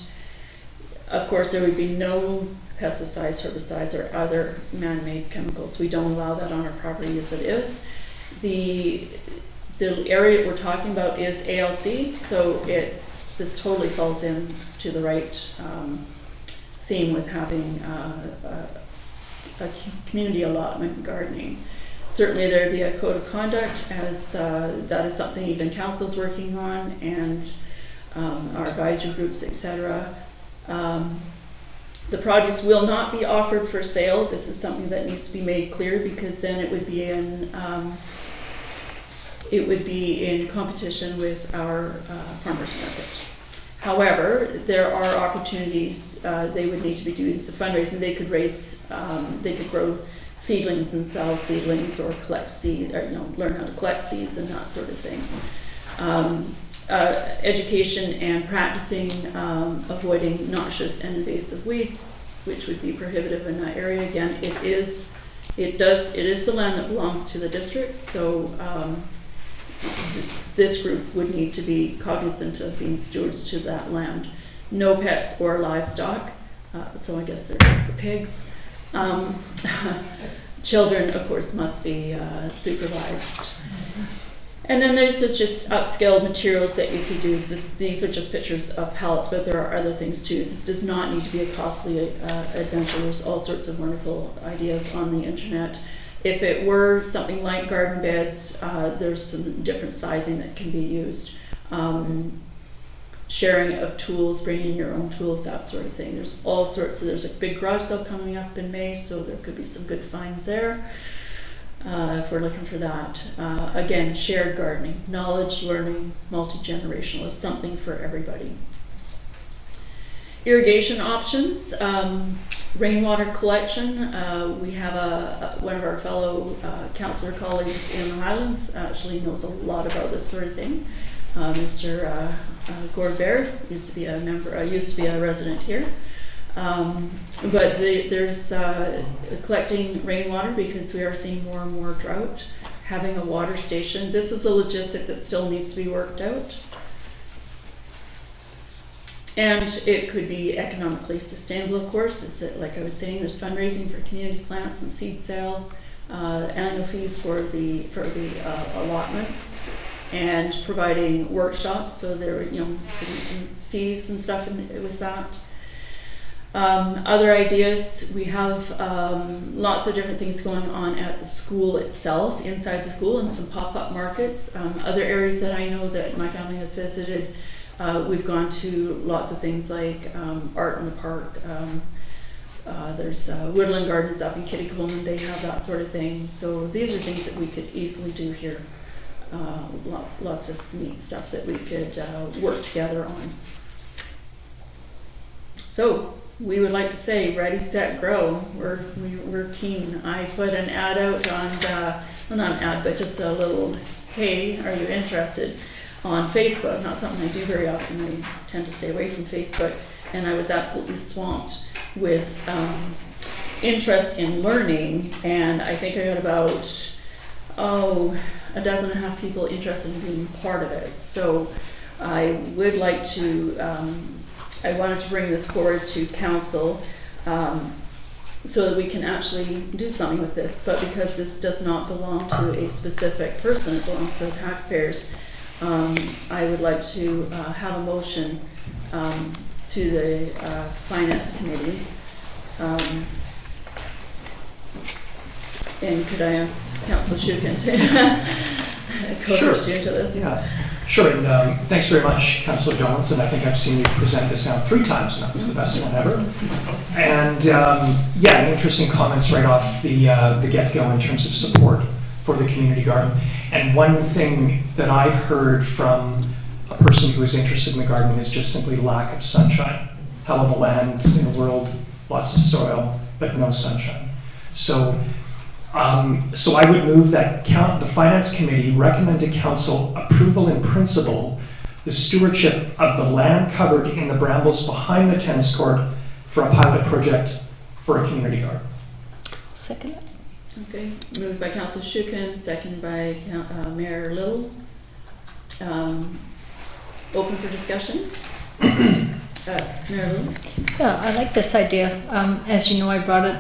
[SPEAKER 1] of course there would be no pesticides, herbicides, or other man-made chemicals. We don't allow that on our property as it is. The area we're talking about is ALC, so this totally falls into the right theme with having a community allotment gardening. Certainly there'd be a code of conduct, as that is something even council's working on, and our advisory groups, etc. The produce will not be offered for sale. This is something that needs to be made clear, because then it would be in competition with our farmers market. However, there are opportunities. They would need to be doing some fundraising. They could grow seedlings and sell seedlings, or collect seeds, or learn how to collect seeds and that sort of thing. Education and practicing avoiding noxious and invasive weeds, which would be prohibitive in that area. Again, it is the land that belongs to the district, so this group would need to be cognizant of being stewards to that land. No pets or livestock, so I guess there's the pigs. Children, of course, must be supervised. And then there's just upscaled materials that you could use. These are just pictures of pallets, but there are other things too. This does not need to be a costly adventure. There's all sorts of wonderful ideas on the internet. If it were something like garden beds, there's some different sizing that can be used. Sharing of tools, bringing your own tools, that sort of thing. There's all sorts. There's a big garage sale coming up in May, so there could be some good finds there. If we're looking for that. Again, shared gardening, knowledge, learning, multi-generational is something for everybody. Irrigation options, rainwater collection. We have one of our fellow councillor colleagues in the Highlands actually knows a lot about this sort of thing. Mr. Gordberg used to be a resident here. But there's collecting rainwater, because we are seeing more and more drought. Having a water station. This is a logistic that still needs to be worked out. And it could be economically sustainable, of course. Like I was saying, there's fundraising for community plants and seed sale, annual fees for the allotments, and providing workshops. So there, could be some fees and stuff with that. Other ideas, we have lots of different things going on at the school itself, inside the school, and some pop-up markets. Other areas that I know that my family has visited, we've gone to lots of things like art in the park. There's woodland gardens up in Kittycoleman, they have that sort of thing. So these are things that we could easily do here. Lots of neat stuff that we could work together on. So we would like to say, ready, set, grow. We're keen. I put an ad out on, well, not an ad, but just a little, hey, are you interested, on Facebook. Not something I do very often. I tend to stay away from Facebook. And I was absolutely swamped with interest in learning, and I think I got about, a dozen and a half people interested in being part of it. So I would like to, I wanted to bring this forward to council so that we can actually do something with this. But because this does not belong to a specific person, it belongs to the taxpayers, I would like to have a motion to the Finance Committee. And could I ask Councillor Shukin to co-host you into this?
[SPEAKER 7] Yeah, sure. And thanks very much, Councillor Donaldson. I think I've seen you present this now 3 times, and that was the best one ever. And yeah, interesting comments right off the get-go in terms of support for the community garden. And one thing that I've heard from a person who is interested in the garden is just simply lack of sunshine. Hell of a land in the world, lots of soil, but no sunshine. So I would move that the Finance Committee recommend to Council approval in principle the stewardship of the land covered in the brambles behind the tennis court for a pilot project for a community garden.
[SPEAKER 8] Second it.
[SPEAKER 1] Okay, moved by Councillor Shukin, seconded by Mayor Little. Open for discussion. Mayor Little?
[SPEAKER 8] Yeah, I like this idea. As you know, I brought it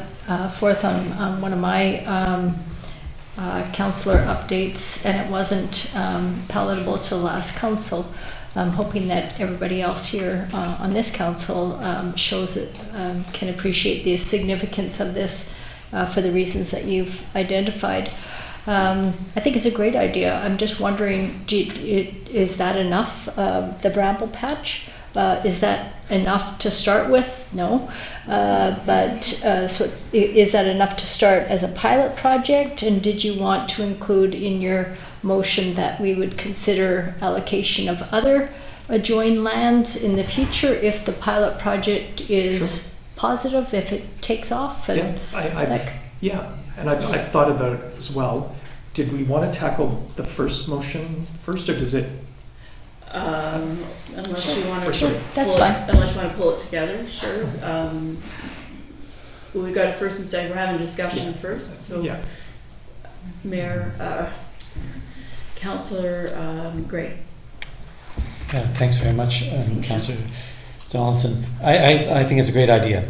[SPEAKER 8] forth on one of my councillor updates, and it wasn't palatable to the last council. I'm hoping that everybody else here on this council shows it, can appreciate the significance of this for the reasons that you've identified. I think it's a great idea. I'm just wondering, is that enough, the bramble patch? Is that enough to start with? No. So is that enough to start as a pilot project? And did you want to include in your motion that we would consider allocation of other adjoined lands in the future if the pilot project is positive, if it takes off? And
[SPEAKER 7] I've thought about it as well. Did we want to tackle the first motion first, or does it?
[SPEAKER 1] Unless you want to unless you want to pull it together, sure. We've got it first and second. We're having a discussion first. So
[SPEAKER 7] Yeah.
[SPEAKER 1] Mayor, Councillor Gray.
[SPEAKER 10] Yeah, thanks very much, Councillor Donaldson. I think it's a great idea.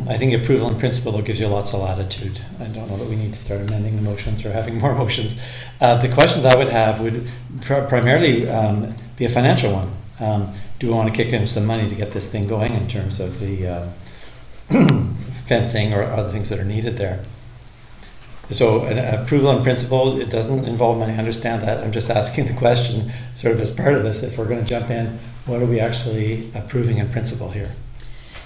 [SPEAKER 10] I think approval in principle though gives you lots of latitude. I don't know that we need to start amending the motions or having more motions. The questions I would have would primarily be a financial one. Do we want to kick in some money to get this thing going in terms of the fencing or other things that are needed there? So an approval in principle, it doesn't involve money, I understand that. I'm just asking the question sort of as part of this, if we're going to jump in, what are we actually approving in principle here?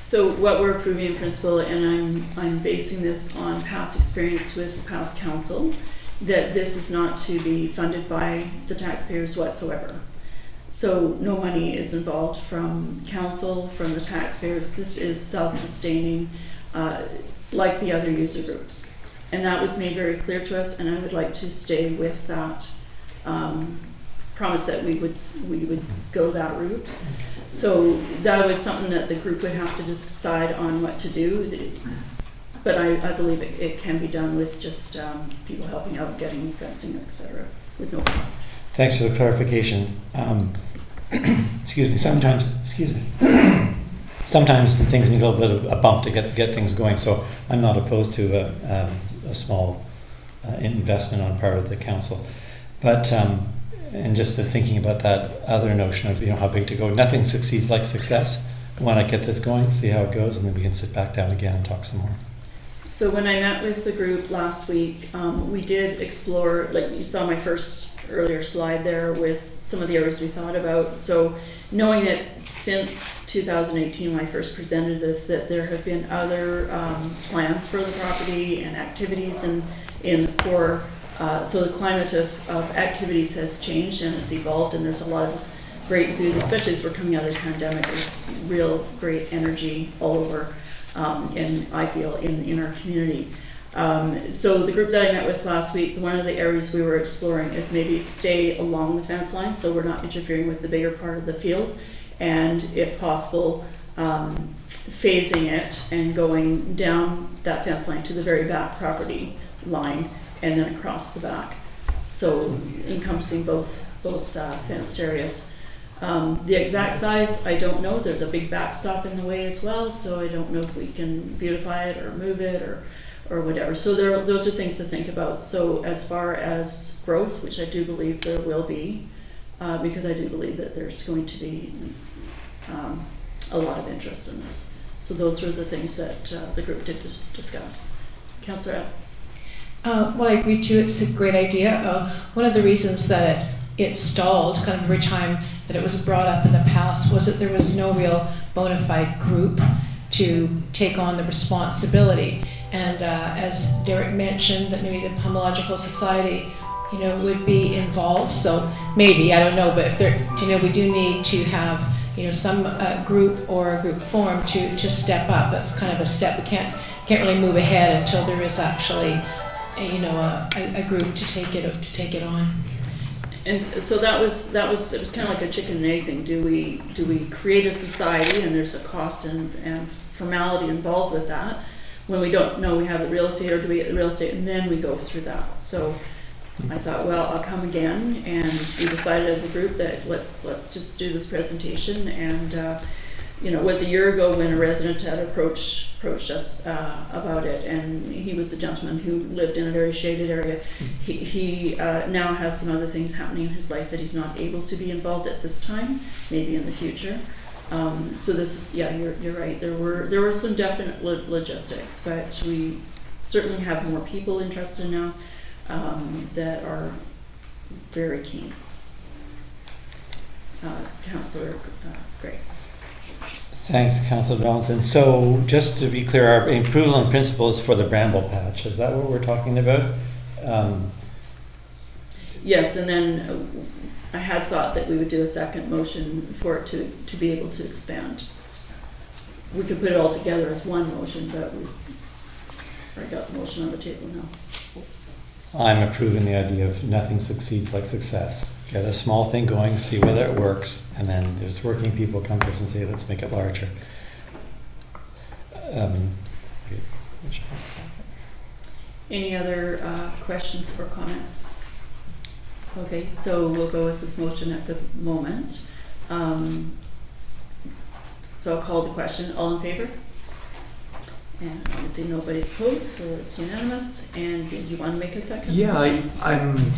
[SPEAKER 1] So what we're approving in principle, and I'm basing this on past experience with past council, that this is not to be funded by the taxpayers whatsoever. So no money is involved from council, from the taxpayers. This is self-sustaining, like the other user groups. And that was made very clear to us, and I would like to stay with that promise that we would go that route. So that was something that the group would have to decide on what to do. But I believe it can be done with just people helping out, getting fencing, etc., with no cost.
[SPEAKER 10] Thanks for the clarification. Excuse me. Sometimes the things need a little bit of a bump to get things going. So I'm not opposed to a small investment on part of the council, but and just the thinking about that other notion of how big to go. Nothing succeeds like success. I want to get this going, see how it goes, and then we can sit back down again and talk some more.
[SPEAKER 1] So when I met with the group last week, we did explore, like you saw my first earlier slide there with some of the areas we thought about. So knowing that since 2018 when I first presented this, that there have been other plans for the property and activities in the core. So the climate of activities has changed and it's evolved, and there's a lot of great enthusiasm, especially as we're coming out of the pandemic. There's real great energy all over, and I feel in our community. So the group that I met with last week, one of the areas we were exploring is maybe stay along the fence line so we're not interfering with the bigger part of the field, and if possible phasing it and going down that fence line to the very back property line and then across the back. So encompassing both fenced areas. The exact size, I don't know. There's a big backstop in the way as well, so I don't know if we can beautify it or move it or whatever. So those are things to think about. So as far as growth, which I do believe there will be, because I do believe that there's going to be a lot of interest in this. So those are the things that the group did discuss. Councillor Ebb.
[SPEAKER 11] Well, I agree too. It's a great idea. One of the reasons that it stalled kind of every time that it was brought up in the past was that there was no real bona fide group to take on the responsibility. And as Derek mentioned, that maybe the Pomological Society, would be involved. So maybe, I don't know, but if there, we do need to have, some group or a group form to step up. That's kind of a step. We can't really move ahead until there is actually, a group to take it on.
[SPEAKER 1] And so it was kind of like a chicken and egg thing. Do we create a society, and there's a cost and formality involved with that when we don't know we have the real estate, or do we get the real estate and then we go through that? So I thought, well, I'll come again, and we decided as a group that let's just do this presentation. And it was a year ago when a resident had approached us about it, and he was the gentleman who lived in a very shaded area. He now has some other things happening in his life that he's not able to be involved at this time, maybe in the future. So this is, you're right. There were some definite logistics, but we certainly have more people interested now that are very keen. Councillor Gray.
[SPEAKER 10] Thanks, Councillor Donaldson. So just to be clear, our approval in principle is for the bramble patch. Is that what we're talking about?
[SPEAKER 1] Yes, and then I had thought that we would do a second motion for it to be able to expand. We could put it all together as one motion, but we've already got the motion on the table now.
[SPEAKER 10] I'm approving the idea of nothing succeeds like success. Get a small thing going, see whether it works, and then there's working people come to us and say, let's make it larger.
[SPEAKER 1] Any other questions or comments? Okay, so we'll go with this motion at the moment. So I'll call the question. All in favor? And obviously nobody's opposed, so it's unanimous. And do you want to make a second?
[SPEAKER 7] Yeah, I'm.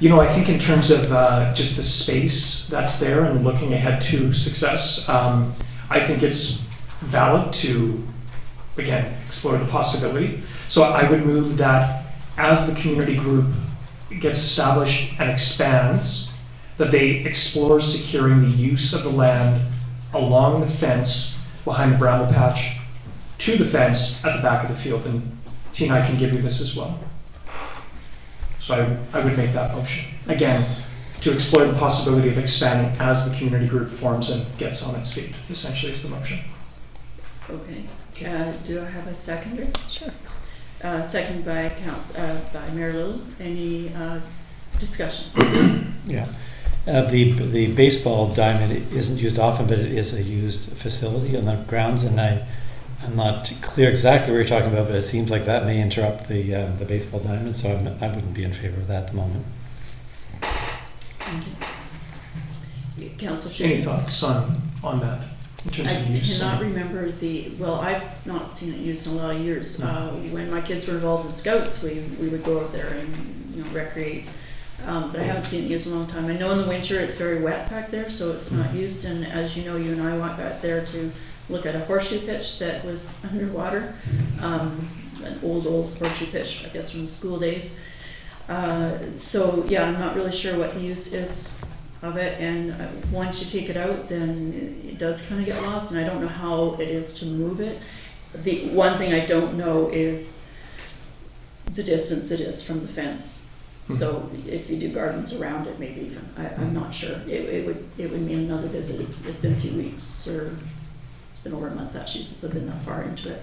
[SPEAKER 7] I think in terms of just the space that's there and looking ahead to success, I think it's valid to, again, explore the possibility. So I would move that as the community group gets established and expands, that they explore securing the use of the land along the fence behind the bramble patch to the fence at the back of the field. And Tina, I can give you this as well. So I would make that motion. Again, to explore the possibility of expanding as the community group forms and gets on its feet. Essentially, is the motion.
[SPEAKER 1] Okay. Do I have a seconder?
[SPEAKER 8] Sure.
[SPEAKER 1] Second by Mayor Little. Any discussion?
[SPEAKER 10] Yeah. The baseball diamond isn't used often, but it is a used facility on the grounds, and I'm not clear exactly what you're talking about, but it seems like that may interrupt the baseball diamond, so I wouldn't be in favor of that at the moment.
[SPEAKER 1] Thank you. Councillor
[SPEAKER 7] Any thoughts on that in terms of use?
[SPEAKER 1] I cannot remember I've not seen it used in a lot of years. When my kids were involved in scouts, we would go out there and recreate. But I haven't seen it used in a long time. I know in the winter it's very wet back there, so it's not used. And as you know, you and I went back there to look at a horseshoe pitch that was underwater, an old horseshoe pitch, I guess from the school days. So yeah, I'm not really sure what the use is of it. And once you take it out, then it does kind of get lost. And I don't know how it is to move it. The one thing I don't know is the distance it is from the fence. So if you do gardens around it, maybe even, I'm not sure. It would mean another visit. It's been a few weeks, or it's been over a month actually since I've been that far into it.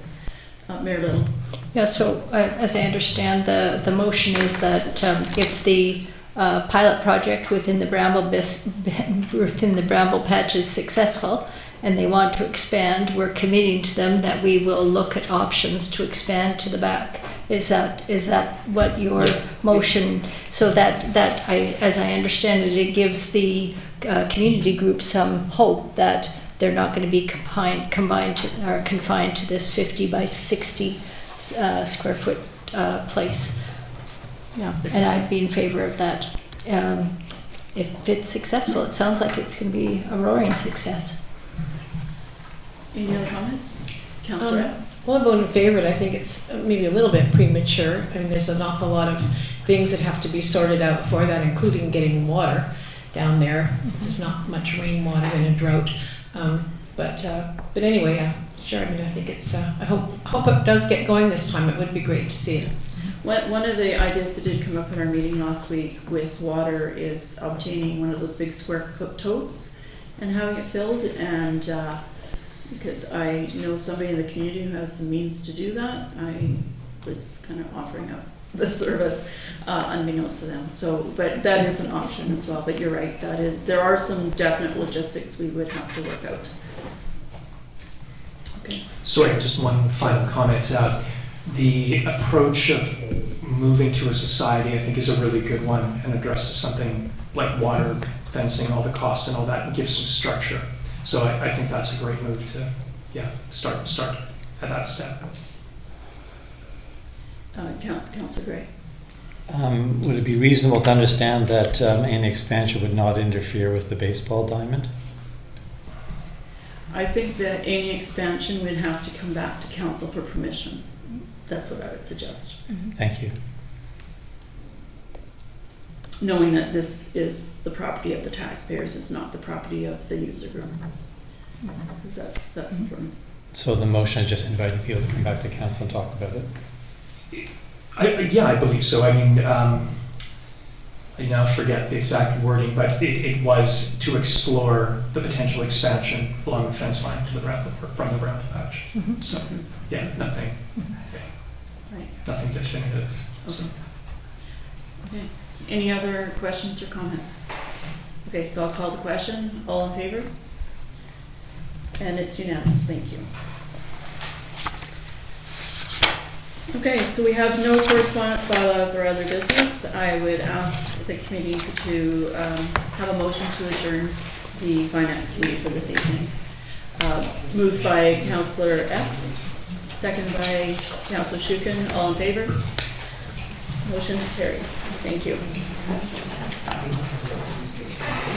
[SPEAKER 1] Mayor Little.
[SPEAKER 8] Yeah, so as I understand, the motion is that if the pilot project within the bramble patch is successful, and they want to expand, we're committing to them that we will look at options to expand to the back. Is that what your motion, so that as I understand it, it gives the community group some hope that they're not going to be confined to this 50 by 60 square foot place. Yeah, and I'd be in favor of that. If it's successful, it sounds like it's going to be a roaring success.
[SPEAKER 1] Any other comments? Councillor?
[SPEAKER 11] Well, I'm voting in favor. I think it's maybe a little bit premature. I mean, there's an awful lot of things that have to be sorted out before that, including getting water down there. There's not much rainwater in a drought. But anyway, yeah, sure. I mean, I think it's. I hope it does get going this time. It would be great to see it.
[SPEAKER 1] One of the ideas that did come up in our meeting last week with water is obtaining one of those big square totes and having it filled, and because I know somebody in the community who has the means to do that, I was kind of offering up the service unbeknownst to them. So, but that is an option as well. But you're right, there are some definite logistics we would have to work out. Okay.
[SPEAKER 7] Sorry, just one final comment. The approach of moving to a society, I think, is a really good one and addresses something like water, fencing, all the costs and all that, and gives some structure. So I think that's a great move to, start at that step.
[SPEAKER 1] Councillor Gray.
[SPEAKER 10] Would it be reasonable to understand that any expansion would not interfere with the baseball diamond?
[SPEAKER 1] I think that any expansion would have to come back to council for permission. That's what I would suggest.
[SPEAKER 10] Thank you.
[SPEAKER 1] Knowing that this is the property of the taxpayers, it's not the property of the user group. Because that's important.
[SPEAKER 10] So the motion is just inviting people to come back to council and talk about it?
[SPEAKER 7] I believe so. I mean, I now forget the exact wording, but it was to explore the potential expansion along the fence line to the from the bramble patch. So, nothing.
[SPEAKER 1] Right.
[SPEAKER 7] Nothing definitive.
[SPEAKER 1] Okay.
[SPEAKER 7] So.
[SPEAKER 1] Okay. Any other questions or comments? Okay, so I'll call the question. All in favor? And it's unanimous. Thank you. Okay, so we have no correspondence, bylaws, or other business. I would ask the committee to have a motion to adjourn the finance committee for this evening. Moved by Councillor F. Second by Councillor Shukin. All in favor? Motion's carried. Thank you.